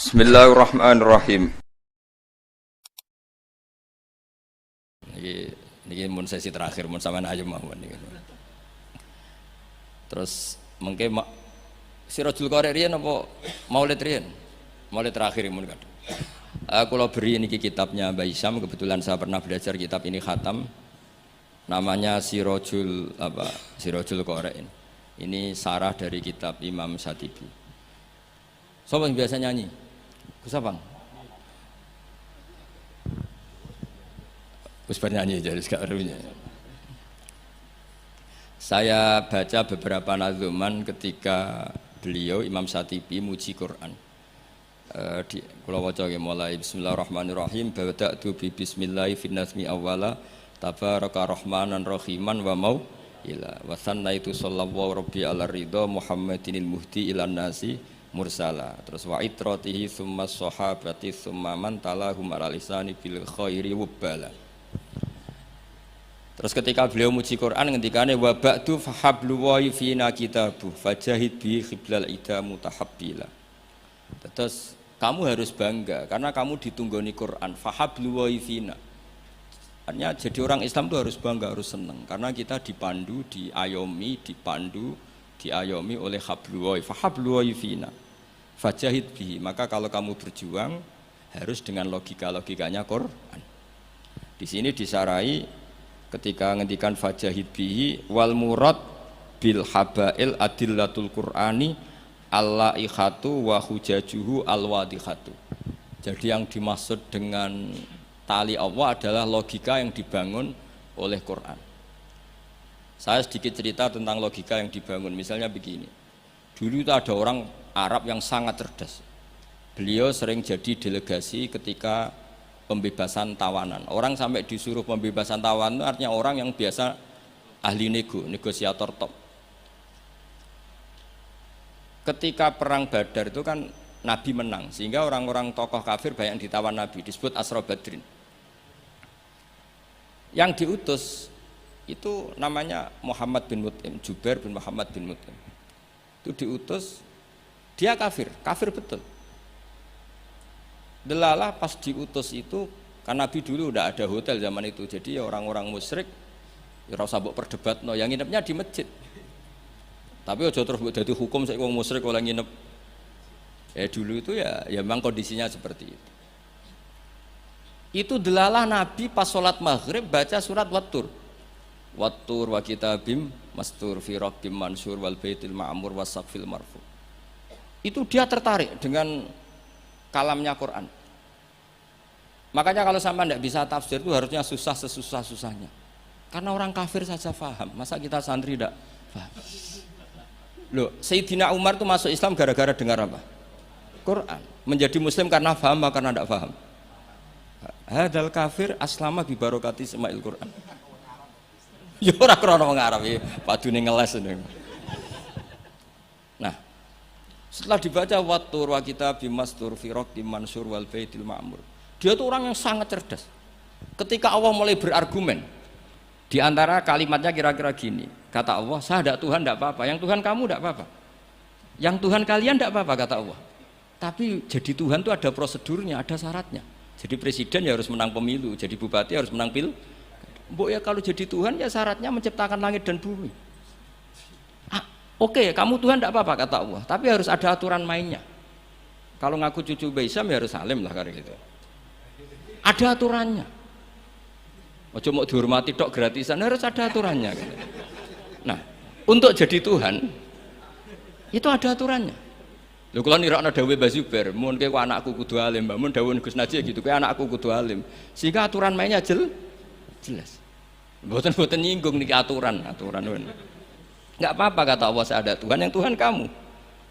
Bismillahirrahmanirrahim. Ini mun sesi terakhir mun sampean ayo mawon niki. Terus mengke Sirajul Qari riyen apa Maulid riyen? Maulid terakhir mun kadang. Kula beri niki kitabnya Mbah Isyam, kebetulan saya pernah belajar kitab ini khatam. Namanya Sirajul Qari. Ini sarah dari kitab Imam Syatibi. Sopo yang biasa nyanyi? Gus Abang. Gus bernyanyi jadi sekarang. Saya baca beberapa nazuman ketika beliau Imam Syatibi muji Quran. Kula waca mulai Bismillahirrahmanirrahim. Bada'tu bi bismillahi fin nazmi awwala tabaraka rahmanan rahiman wa mau ila wa sannaitu sallallahu rabbi ala ridha Muhammadinil muhdi ilan nasi mursala. Terus wa itratihi summa sahabati summa man talahum ala lisani bil khairi wabala. Terus ketika beliau muji Quran ngendikane wa ba'du fahablu wa fina kitabu fajahid bi khiblal ida mutahabbila. Terus kamu harus bangga karena kamu ditunggoni Quran. Fahablu wa fina. Artinya jadi orang Islam itu harus bangga, harus senang karena kita dipandu, diayomi oleh hablu wa fahablu wa fina. Fajahid bihi. Maka kalau kamu berjuang harus dengan logikanya Quran. Di sini disarai ketika ngendikan fajahid bihi wal murad bil habail adillatul qur'ani allaihatu wa hujajuhu alwadihatu. Jadi yang dimaksud dengan tali Allah adalah logika yang dibangun oleh Quran. Saya sedikit cerita tentang logika yang dibangun. Misalnya begini, dulu itu ada orang Arab yang sangat cerdas. Beliau sering jadi delegasi ketika pembebasan tawanan. Orang sampai disuruh pembebasan tawanan itu artinya orang yang biasa ahli negosiator top. Ketika perang Badar itu kan Nabi menang, sehingga orang-orang tokoh kafir banyak yang ditawan Nabi, disebut Asra Badrin. Yang diutus itu namanya Muhammad bin Mut'im, Jubair bin Muhammad bin Mut'im. Itu diutus, dia kafir betul. Delalah pas diutus itu, kan Nabi dulu udah ada hotel zaman itu, jadi ya orang-orang musyrik ya ora usah mbok perdebatno, yang nginepnya di masjid. Tapi aja terus mbok dadi hukum saiki wong musyrik oleh nginep. Dulu itu ya memang kondisinya seperti itu. Itu delalah Nabi pas sholat maghrib baca surat Wattur wa kitabim mastur fi raqqim mansur wal baitil ma'mur wasaqfil marfu. Itu dia tertarik dengan kalamnya Quran. Makanya kalau sampai tidak bisa tafsir itu harusnya susah sesusah-susahnya. Karena orang kafir saja paham, masa kita santri tidak paham? Loh, Sayyidina Umar itu masuk Islam gara-gara dengar apa? Quran. Menjadi muslim karena paham atau karena tidak paham? Hadal kafir aslama bi barokati sema'il Quran. Ya ora krana wong Arab iki, padune ngeles ini. Nah, setelah dibaca Wattur wa kitabim mastur fi raqqim mansur wal baitil ma'mur. Dia itu orang yang sangat cerdas. Ketika Allah mulai berargumen, di antara kalimatnya kira-kira gini, kata Allah, saya tidak Tuhan tidak apa-apa, yang Tuhan kamu tidak apa-apa, yang Tuhan kalian tidak apa-apa, kata Allah. Tapi jadi Tuhan itu ada prosedurnya, ada syaratnya. Jadi presiden ya harus menang pemilu, jadi bupati harus menang pil. Mbok ya kalau jadi Tuhan ya syaratnya menciptakan langit dan bumi. Oke, kamu Tuhan tidak apa-apa, kata Allah, tapi harus ada aturan mainnya. Kalau ngaku cucu Mbah Isyam ya harus salim lah kayak gitu. Ada aturannya. Ojo mau dihormati tok gratisan, harus ada aturannya. Nah, untuk jadi Tuhan itu ada aturannya. Lho kula nirakno dawuhe Mbah Zubair, mun kowe anakku kudu alim, Mbah mun dawuh Gus Najih gitu, kowe anakku kudu alim. Sehingga aturan mainnya jelas. Mboten nyinggung niki aturan. Enggak apa-apa kata Allah, saya ada Tuhan, yang Tuhan kamu.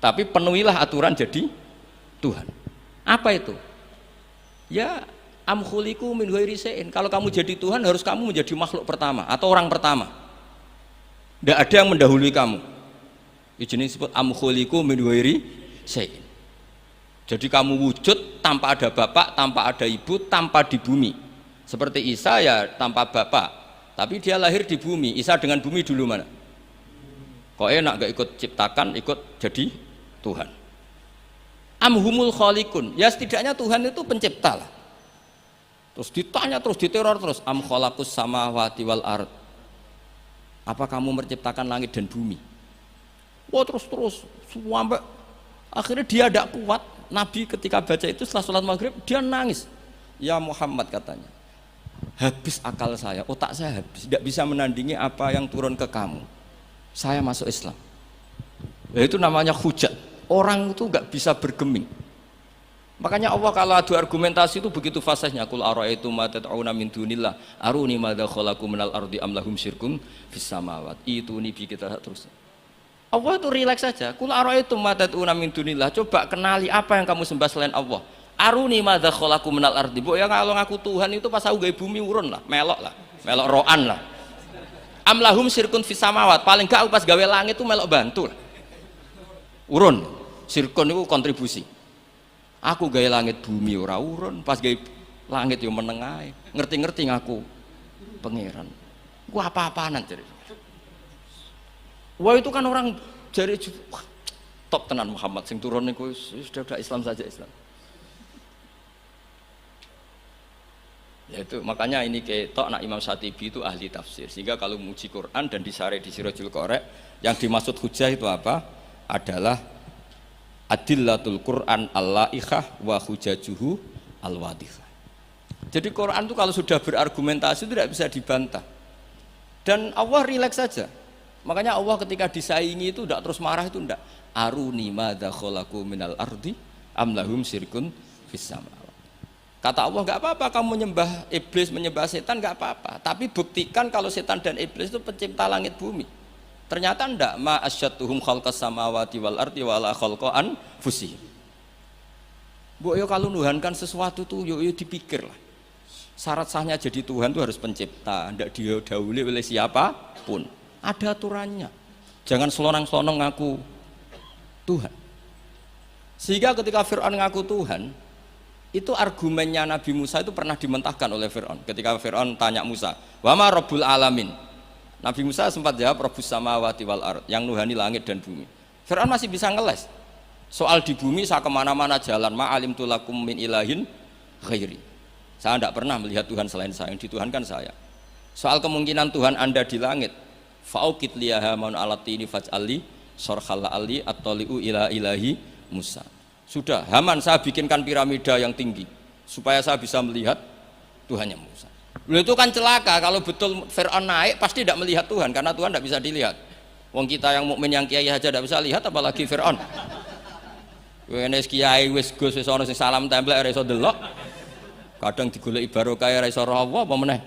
Tapi penuhilah aturan jadi Tuhan. Apa itu? Ya am khuliqu min ghairi syai'in. Kalau kamu jadi Tuhan harus kamu menjadi makhluk pertama atau orang pertama. Tidak ada yang mendahului kamu. Ini disebut am khuliqu min ghairi syai'in. Jadi kamu wujud tanpa ada bapak, tanpa ada ibu, tanpa di bumi. Seperti Isa ya tanpa bapak, tapi dia lahir di bumi. Isa dengan bumi dulu mana? Kok enak gak ikut ciptakan, ikut jadi Tuhan. Amhumul khaliqun. Ya setidaknya Tuhan itu pencipta lah. Terus ditanya terus diteror terus am khalaqus samawati wal ard. Apa kamu menciptakan langit dan bumi? Wah terus sampai akhirnya dia tidak kuat. Nabi ketika baca itu setelah sholat maghrib dia nangis. Ya Muhammad katanya, habis akal saya, otak saya habis, tidak bisa menandingi apa yang turun ke kamu. Saya masuk Islam. Ya, itu namanya hujat. Orang itu nggak bisa bergeming. Makanya Allah kalau adu argumentasi itu begitu fasihnya. Qul ara'aytum ma tad'una min dunillah aruni madza khalaqu minal ardi am lahum syirkun fis samawat. Itu nih kita terus. Allah itu rileks saja. Qul ara'aytum ma tad'una min dunillah. Coba kenali apa yang kamu sembah selain Allah. Aruni madza khalaqu minal ardi. Mbok ya kalau ngaku Tuhan itu pas aku gawe bumi urun lah, melok roan lah. Am lahum syirkun fis samawat. Paling gak aku pas gawe langit itu melok bantu lah. Urun. Syirkun itu kontribusi. Aku gawe langit bumi ora urun, pas gawe langit yo meneng ae. Ngerti-ngerti ngaku pangeran. Ku apa-apaanan jadi. Wah itu kan orang jari top tenan Muhammad sing turun niku sudah Islam saja Islam. Ya itu makanya ini ketok nak Imam Syatibi itu ahli tafsir. Sehingga kalau muji Quran dan disare di Sirajul Qorek yang dimaksud hujah itu apa? Adalah adillatul Quran al-la'ikhah wa hujajuhu al-wadihah. Jadi Quran itu kalau sudah berargumentasi itu tidak bisa dibantah. Dan Allah rileks saja. Makanya Allah ketika disaingi itu tidak terus marah, itu tidak. Aruni madza khalaqu minal ardi am lahum syirkun fis samawat. Kata Allah, enggak apa-apa kamu menyembah iblis, menyembah setan enggak apa-apa. Tapi buktikan kalau setan dan iblis itu pencipta langit bumi. Ternyata ndak ma asyadduhum khalqas samawati wal ardi wala khalqan fusih. Mbok yo kalau nuhankan sesuatu tuh yo dipikir lah. Syarat sahnya jadi Tuhan itu harus pencipta, ndak didahului oleh siapapun. Ada aturannya. Jangan selonang-selonong ngaku Tuhan. Sehingga ketika Fir'aun ngaku Tuhan, itu argumennya Nabi Musa itu pernah dimentahkan oleh Fir'aun. Ketika Fir'aun tanya Musa, "Wa ma rabbul alamin?" Nabi Musa sempat jawab Rabbus samawati wal ard, yang nuhani langit dan bumi. Fir'aun masih bisa ngeles. Soal di bumi saya kemana-mana jalan, ma'alim tulakum min ilahin ghairi. Saya tidak pernah melihat Tuhan selain saya, yang dituhankan saya. Soal kemungkinan Tuhan Anda di langit, fa'ukit liyaha man alatini faj'ali sorkhala ali at-toli'u ila ilahi Musa. Sudah, Haman saya bikinkan piramida yang tinggi supaya saya bisa melihat Tuhannya Musa. Itu kan celaka kalau betul Fir'aun naik pasti tidak melihat Tuhan karena Tuhan tidak bisa dilihat. Wong kita yang mukmin yang kiai aja tidak bisa lihat apalagi Fir'aun. Wes kiai wis gus wis ana sing salam templek ora iso delok. Kadang digoleki barokah ora iso roh apa meneh.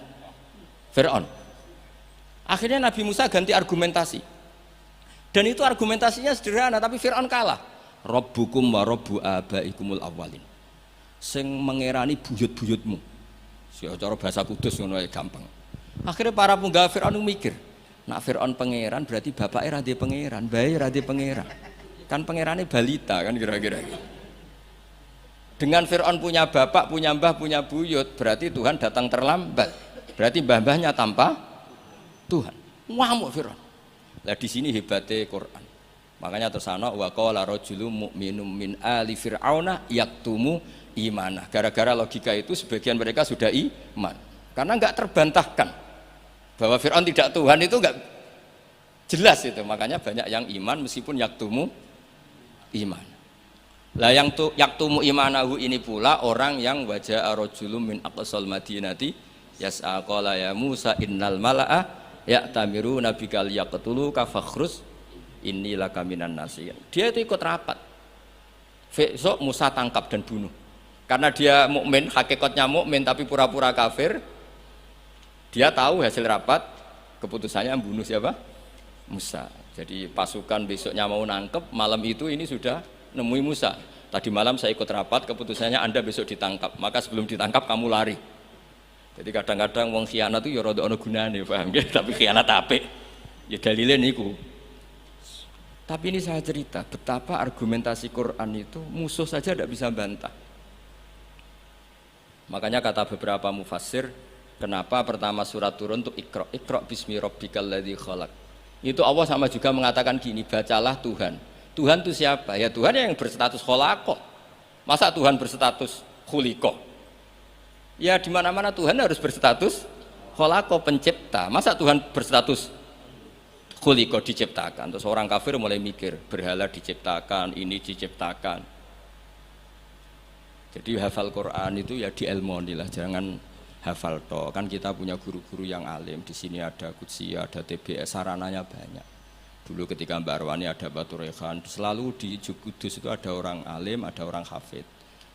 Fir'aun. Akhirnya Nabi Musa ganti argumentasi. Dan itu argumentasinya sederhana tapi Fir'aun kalah. Rabbukum wa rabbu abaikumul awwalin. Sing mengerani buyut-buyutmu. Cara bahasa kudus ngono gampang. Akhirnya para punggawa Fir'aun mikir, nak Fir'aun pangeran berarti bapaknya radhi pangeran, bayi radhi pangeran. Kan pangerannya balita kan kira-kira. Dengan Fir'aun punya bapak, punya mbah, punya buyut, berarti Tuhan datang terlambat. Berarti mbah-mbahnya tanpa Tuhan. Ngamuk Fir'aun. Lah di sini hebatnya Quran. Makanya tersana wa qala rajulun mu'minun min ali fir'auna yaktumu imanah. Gara-gara logika itu sebagian mereka sudah iman karena nggak terbantahkan bahwa Fir'aun tidak Tuhan, itu nggak jelas itu. Makanya banyak yang iman meskipun yaktumu iman. Lah yang yaktumu imanahu ini pula orang yang wajah rajulun min aqsal madinati yas'a qala ya Musa innal mala'a ya'tamiruna bika liyaqtuluka fakhrus inilah kaminan nasiyan. Dia itu ikut rapat. Besok Musa tangkap dan bunuh. Karena dia mukmin, hakikatnya mukmin tapi pura-pura kafir. Dia tahu hasil rapat, keputusannya membunuh siapa? Musa. Jadi pasukan besoknya mau nangkep, malam itu ini sudah nemui Musa. Tadi malam saya ikut rapat, keputusannya Anda besok ditangkap. Maka sebelum ditangkap kamu lari. Jadi kadang-kadang wong khianat itu ya rada ana gunane, paham nggih? Tapi khianat apik. Ya dalile niku. Tapi ini saya cerita betapa argumentasi Quran itu musuh saja tidak bisa bantah. Makanya kata beberapa mufassir, kenapa pertama surat turun untuk Iqra bismi rabbikal ladzi khalaq. Itu Allah sama juga mengatakan gini, bacalah Tuhan. Tuhan itu siapa? Ya Tuhan yang berstatus khalaqah. Masa Tuhan berstatus khuliqah? Ya di mana-mana Tuhan harus berstatus kholaqah, pencipta. Masa Tuhan berstatus khuliqah, diciptakan? Terus orang kafir mulai mikir, berhala diciptakan, ini diciptakan. Jadi hafal Quran itu ya dielmoni lah, jangan hafal toh. Kan kita punya guru-guru yang alim. Di sini ada Qudsi, ada TBS, sarananya banyak. Dulu ketika Mbak Arwani ada Batu Rehan, selalu di Kudus itu ada orang alim, ada orang hafid.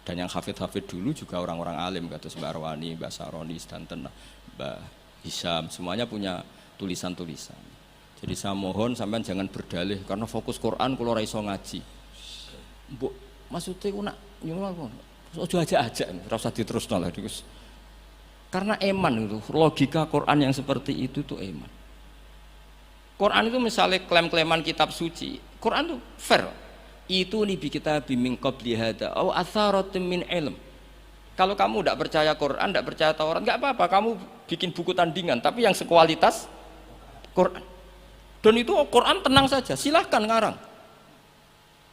Dan yang hafid-hafid dulu juga orang-orang alim, kata Mbak Arwani, Mbak Saroni, Stanton, Mbak Hisam, semuanya punya tulisan-tulisan. Jadi saya mohon sampean jangan berdalih karena fokus Quran kalau ora iso ngaji. Mbok maksudnya ku nak nyuwun ojo aja-aja, ora usah diterusno lah Gus. Karena eman itu, logika Quran yang seperti itu tuh eman. Quran itu misalnya klaim-klaiman kitab suci, Quran itu fair. Itu nih kita bimbing qabli hada au atharatin min ilm. Kalau kamu tidak percaya Quran, tidak percaya Taurat, nggak apa-apa, kamu bikin buku tandingan, tapi yang sekualitas Quran. Dan itu Quran tenang saja, silahkan ngarang.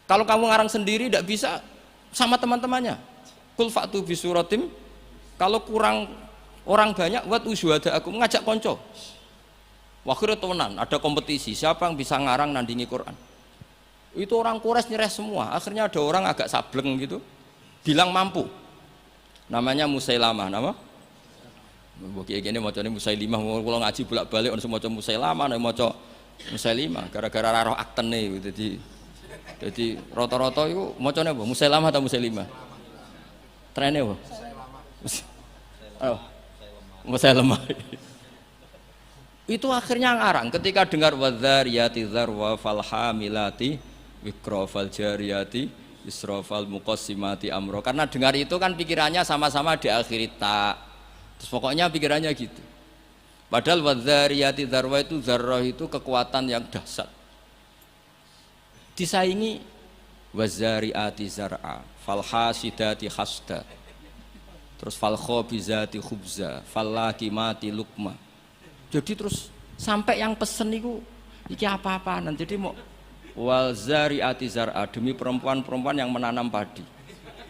Kalau kamu ngarang sendiri tidak bisa, sama teman-temannya. Qul fa'tu bi suratim. Kalau kurang orang banyak, wat usyuhada aku mengajak konco. Wakhirnya tenan, ada kompetisi, siapa yang bisa ngarang nandingi Quran. Itu orang Quraisy nyerah semua, akhirnya ada orang agak sableng gitu, bilang mampu. Namanya Musailamah, nama? Bagi gini macamnya Musailimah, kalau ngaji bolak-balik orang semua Musailamah, orang macam Musailimah, gara-gara roh akten nih, jadi rata-rata itu macamnya apa? Musailamah atau Musailimah? Trennya apa? Musailamah. Itu akhirnya ngarang ketika dengar wadzariyati dzarwa fal hamilati wikra fal jariyati isra fal muqassimati amro, karena dengar itu kan pikirannya sama-sama diakhiri ta, terus pokoknya pikirannya gitu. Padahal wadzariyati dzarwa itu zarrah itu kekuatan yang dahsyat, disaingi wazariati zar'a fal hasidati hasda, terus fal khabizati khubza fal lakimati lukma. Jadi terus sampai yang pesen itu iki apa-apaan. Jadi mau wal zariati zar'a, demi perempuan-perempuan yang menanam padi.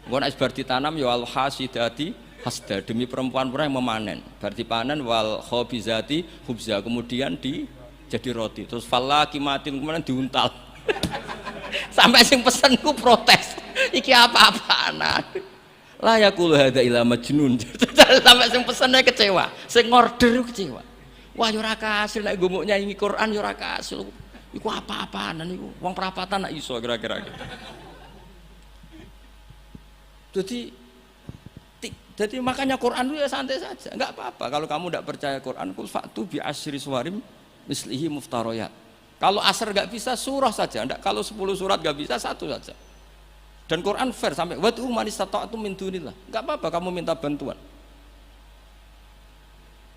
Bukan bar ditanam ya al hasidati hasda, demi perempuan-perempuan yang memanen. Berarti panen wal khabizati khubza, kemudian jadi roti. Terus fal lakimatin kemudian diuntal. Sampai sing pesen ku protes. Iki apa-apaan. La yaqulu hadza ila majnun. Sampai sing pesennya kecewa, sing order kecewa. Wah yo ora kasil nek gumuk nyanyi Quran yo ora kasil. Iku apa-apaan niku? Wong perapatan nak iso kira-kira gitu. Jadi makanya Quran itu ya santai saja, enggak apa-apa. Kalau kamu tidak percaya Quran, kul fa'tu bi asyri suwarim mislihi muftariyat. Kalau asar enggak bisa surah saja, enggak, kalau 10 surat enggak bisa satu saja. Dan Quran fair sampai wad'u man istata'tum min dunillah. Enggak apa-apa kamu minta bantuan.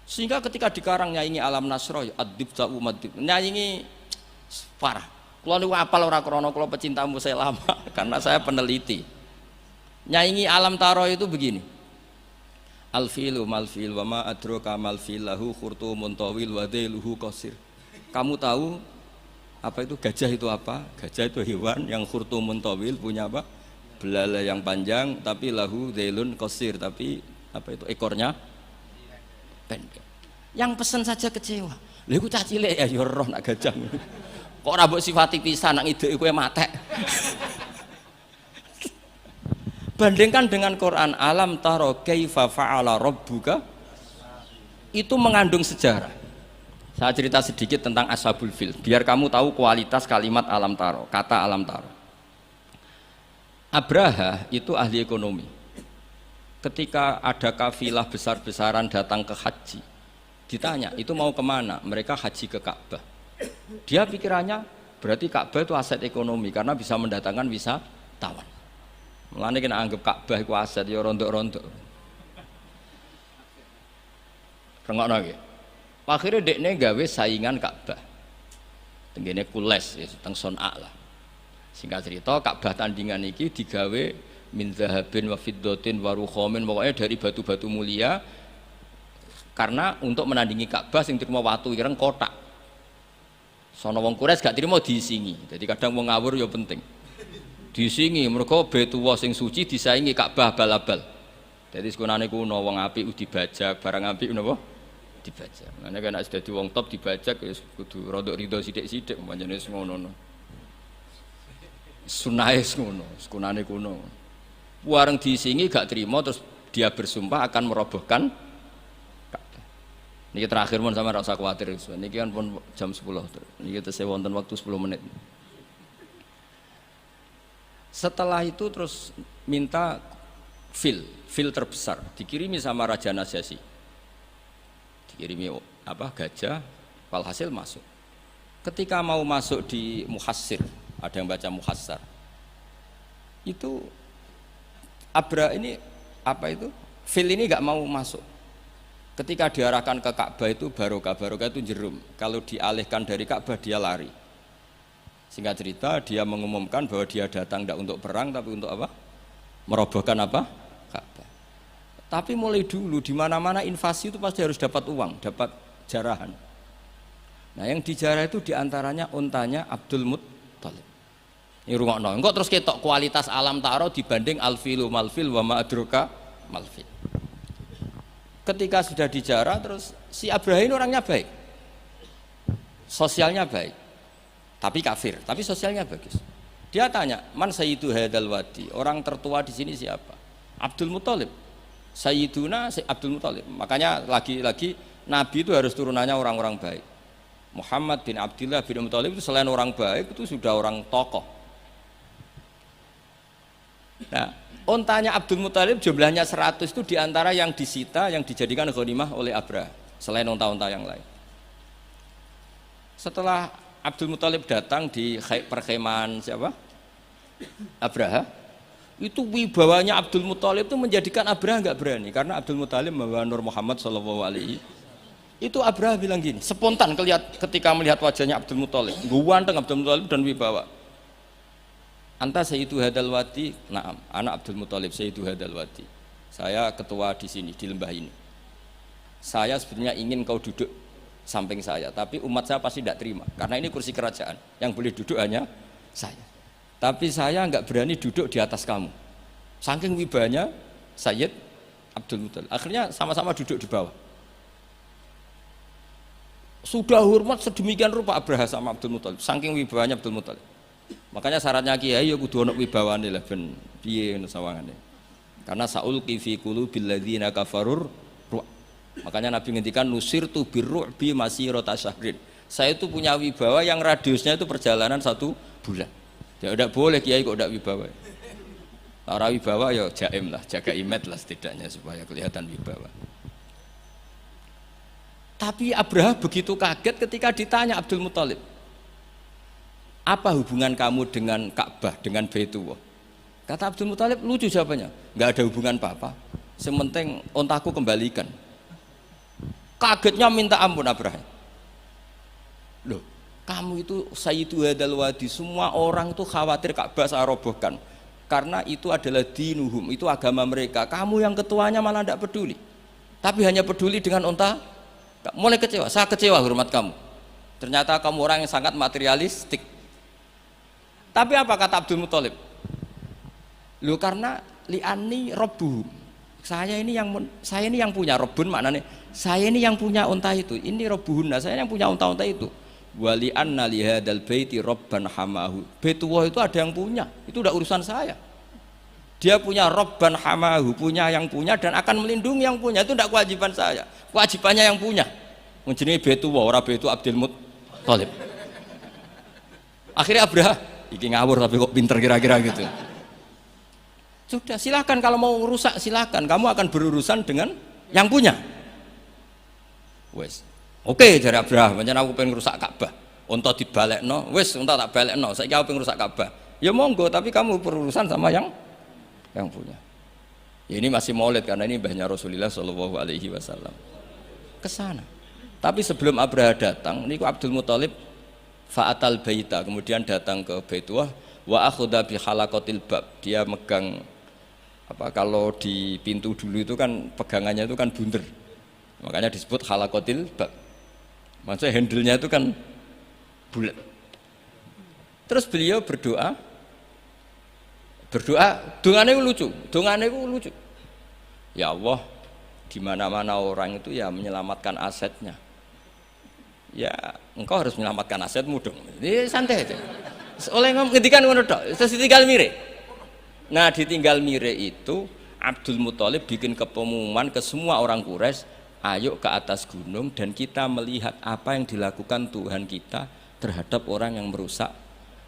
Sehingga ketika dikarang nyanyi alam nasro adib ta'u madib, nyanyi parah. Kalau niku apal ora krana kula pecinta Musailamah karena saya peneliti. Nyanyi alam taro itu begini. Alfilu malfil wa ma adraka malfil lahu khurtumun tawil wa dhailuhu qasir. Kamu tahu apa itu gajah itu apa? Gajah itu hewan yang khurtumun tawil, punya apa? Belalai yang panjang, tapi lahu dhailun qasir, tapi apa itu ekornya pendek. Yang pesen saja kecewa. Lha iku cah cilik ya yo roh nak gajah. Kok ora mbok sifati pisan nak idek kowe matek. Bandingkan dengan Quran, alam taro kaifa fa'ala rabbuka, itu mengandung sejarah. Saya cerita sedikit tentang Ashabul Fil biar kamu tahu kualitas kalimat alam taro, kata alam taro. Abraha itu ahli ekonomi. Ketika ada kafilah besar-besaran datang ke haji, ditanya itu mau kemana? Mereka haji ke Ka'bah. Dia pikirannya berarti Ka'bah itu aset ekonomi karena bisa mendatangkan wisatawan. Mulane kena anggap Ka'bah itu aset ya rontok-rontok. Rengokno iki. Akhirnya dekne gawe saingan Ka'bah. Tenggene Kules ya teng Son'a lah. Singkat cerita Ka'bah tandingan iki digawe min zahabin wa fiddatin wa rukhamin, pokoknya dari batu-batu mulia, karena untuk menandingi Ka'bah sing terima watu ireng kotak. Sono wong Quraisy gak terima diisingi. Jadi kadang wong ngawur ya penting. Disingi mergo Baitullah sing suci disaingi Ka'bah bal-abal. Dadi sekunane kuno wong apik dibajak, barang apik napa? Dibajak. Mane kan nek dadi wong top dibajak wis kudu rada rido sithik-sithik pancene wis ngono. Sunahe ngono, sekunane kuno. Wareng disingi gak trima terus dia bersumpah akan merobohkan Ka'bah. Niki terakhir mun sampeyan ora usah kuwatir. Niki kan pun jam 10. Niki tesih wonten waktu 10 menit. Setelah itu terus minta fil terbesar dikirimi sama Raja Najasyi, dikirimi gajah, walhasil masuk. Ketika mau masuk di Muhassir, ada yang baca Muhassar, itu Abra ini fil ini nggak mau masuk. Ketika diarahkan ke Ka'bah itu barokah itu jerum, kalau dialihkan dari Ka'bah dia lari. Singkat cerita dia mengumumkan bahwa dia datang tidak untuk perang tapi untuk apa? Merobohkan apa? Ka'bah. Tapi mulai dulu di mana-mana invasi itu pasti harus dapat uang, dapat jarahan. Nah yang dijarah itu diantaranya untanya Abdul Muttalib. Ini rungokno. Engkau terus ketok kualitas alam ta'ara dibanding alfilu malfil wa ma'adruka malfil. Ketika sudah dijarah terus si Abraham orangnya baik, sosialnya baik. Tapi kafir, tapi sosialnya bagus. Dia tanya, man sayyidu hadal wadi, orang tertua di sini siapa? Abdul Muttalib. Sayyiduna Abdul Muttalib. Makanya lagi-lagi Nabi itu harus turunannya orang-orang baik. Muhammad bin Abdullah bin Muttalib itu selain orang baik itu sudah orang tokoh. Nah, ontanya Abdul Muttalib jumlahnya 100 itu diantara yang disita, yang dijadikan ghanimah oleh Abraha, selain onta-onta yang lain. Setelah Abdul Muttalib datang di perkemahan siapa? Abraha. Itu wibawanya Abdul Muttalib itu menjadikan Abraha nggak berani karena Abdul Muttalib membawa Nur Muhammad Shallallahu Alaihi. Itu Abraha bilang gini, spontan ketika melihat wajahnya Abdul Muttalib, ganteng Abdul Muttalib dan wibawa. Anta sayyidu hadal wadi, naam, anak Abdul Muttalib sayyidu hadal wadi. Saya ketua di sini di lembah ini. Saya sebenarnya ingin kau duduk samping saya, tapi umat saya pasti tidak terima karena ini kursi kerajaan, yang boleh duduk hanya saya. Tapi saya nggak berani duduk di atas kamu. Saking wibanya Sayyid Abdul Muttalib. Akhirnya sama-sama duduk di bawah. Sudah hormat sedemikian rupa Abraha sama Abdul Muttalib. Saking wibanya Abdul Muttalib. Makanya syaratnya kiai ya kudu ana wibawane lah ben piye sawangane. Karena saulqi fi qulubil ladzina kafarur. Makanya Nabi ngendikan nusirtu birru'bi masirata syahrin. Saya itu punya wibawa yang radiusnya itu perjalanan 1 bulan. Ya tidak boleh kiai kok tidak wibawa. Para wibawa ya jaim lah, jaga imet lah setidaknya supaya kelihatan wibawa. Tapi Abraha begitu kaget ketika ditanya Abdul Muttalib, apa hubungan kamu dengan Ka'bah, dengan Baitullah? Kata Abdul Muttalib, lucu jawabannya, nggak ada hubungan apa-apa. Sementing ontaku kembalikan. Kagetnya minta ampun Abraham. Loh, kamu itu sayyidu hadal wadi, semua orang itu khawatir Ka'bah saya robohkan karena itu adalah dinuhum, itu agama mereka. Kamu yang ketuanya malah tidak peduli, tapi hanya peduli dengan onta. Mulai kecewa, saya kecewa hormat kamu. Ternyata kamu orang yang sangat materialistik. Tapi apa kata Abdul Muttalib? Loh, karena li'ani robbuhum, saya ini yang punya robun, maknanya saya ini yang punya unta itu, ini robbuhunna, saya yang punya unta-unta itu. Wali anna lihadal baiti robban hamahu, Baitullah itu ada yang punya, itu udah urusan saya. Dia punya robban hamahu, punya yang punya dan akan melindungi yang punya, itu tidak kewajiban saya, kewajibannya yang punya. Menjadi Baitullah, orang Baitu Abdul Muttalib. Akhirnya Abraha, iki ngawur tapi kok pinter kira-kira gitu. Sudah, silakan kalau mau rusak silakan, kamu akan berurusan dengan yang punya. Wes, oke jare Abraha, pancen aku pengen rusak Ka'bah. Unta dibalekno, wes unta tak balekno, saiki aku pengen rusak Ka'bah. Ya monggo, tapi kamu berurusan sama yang punya. Ya, ini masih maulid karena ini mbahnya Rasulullah Shallallahu Alaihi Wasallam. Kesana. Tapi sebelum Abraha datang, niku Abdul Muttalib fa'atal baita, kemudian datang ke Baitullah wa akhudha bi halaqatil bab. Dia megang kalau di pintu dulu itu kan pegangannya itu kan bunder. Makanya disebut halaqatil bab. Maksudnya handle-nya itu kan bulat. Terus beliau berdoa, Berdoa, dongane itu lucu. Ya Allah, di mana-mana orang itu ya menyelamatkan asetnya. Ya, engkau harus menyelamatkan asetmu dong. Ini santai aja. Oleh ngendikan ngono tok, terus ditinggal mire. Nah, ditinggal mire itu Abdul Muthalib bikin kepengumuman ke semua orang Quraisy, ayo ke atas gunung dan kita melihat apa yang dilakukan Tuhan kita terhadap orang yang merusak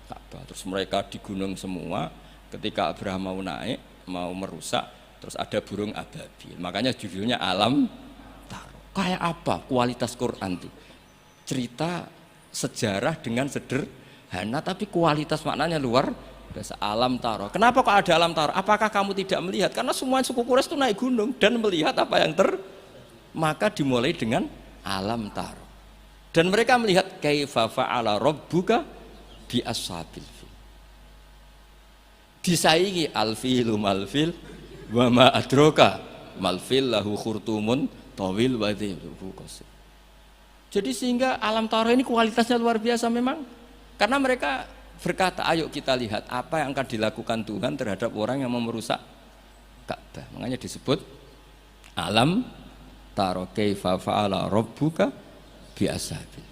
Ka'bah. Terus mereka di gunung semua. Ketika Abraham mau naik, mau merusak, terus ada burung ababil. Makanya judulnya Alam Taro. Kayak apa kualitas Quran itu? Cerita sejarah dengan sederhana, tapi kualitas maknanya luar biasa. Alam Taro. Kenapa kok ada Alam Taro? Apakah kamu tidak melihat? Karena semua suku Quraisy itu naik gunung dan melihat apa yang maka dimulai dengan Alam Taro. Dan mereka melihat kaifa fa'ala rabbuka bi ashabil fil. Disaingi alfilu malfil wa ma adraka malfil lahu khurtumun tawil wa dhibhu qasir. Jadi sehingga Alam Taro ini kualitasnya luar biasa memang, karena mereka berkata ayo kita lihat apa yang akan dilakukan Tuhan terhadap orang yang mau merusak Ka'bah. Makanya disebut Alam Taro kaifa fa'ala rabbuka bi ashabil.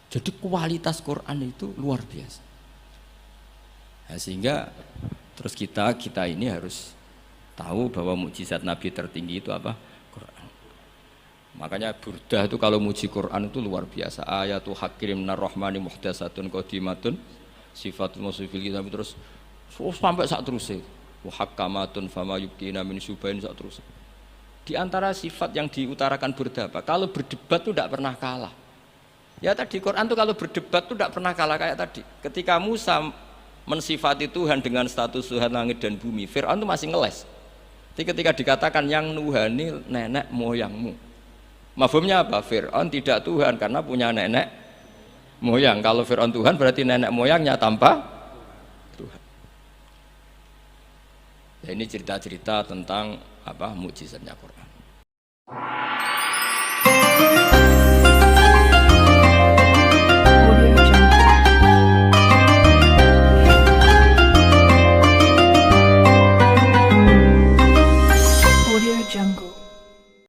Jadi kualitas Quran itu luar biasa. Nah, sehingga terus kita ini harus tahu bahwa mukjizat Nabi tertinggi itu apa? Quran. Makanya Burdah itu kalau muji Quran itu luar biasa. Ayatu hakirim narrahmani muhdatsatun qadimatun sifatul musifil kitab, terus sampai sak terusé. Wa hakamatun fama yubtina min subain sak terusé. Di antara sifat yang diutarakan Burdah apa? Kalau berdebat itu tidak pernah kalah. Ya tadi Quran itu kalau berdebat itu tidak pernah kalah kayak tadi. Ketika Musa mensifati Tuhan dengan status Tuhan langit dan bumi, Fir'aun itu masih ngeles. Jadi ketika dikatakan yang nuhani nenek moyangmu, mafhumnya apa? Fir'aun tidak Tuhan karena punya nenek moyang. Kalau Fir'aun Tuhan berarti nenek moyangnya tanpa Tuhan. Ya, ini cerita-cerita tentang apa mukjizatnya Quran.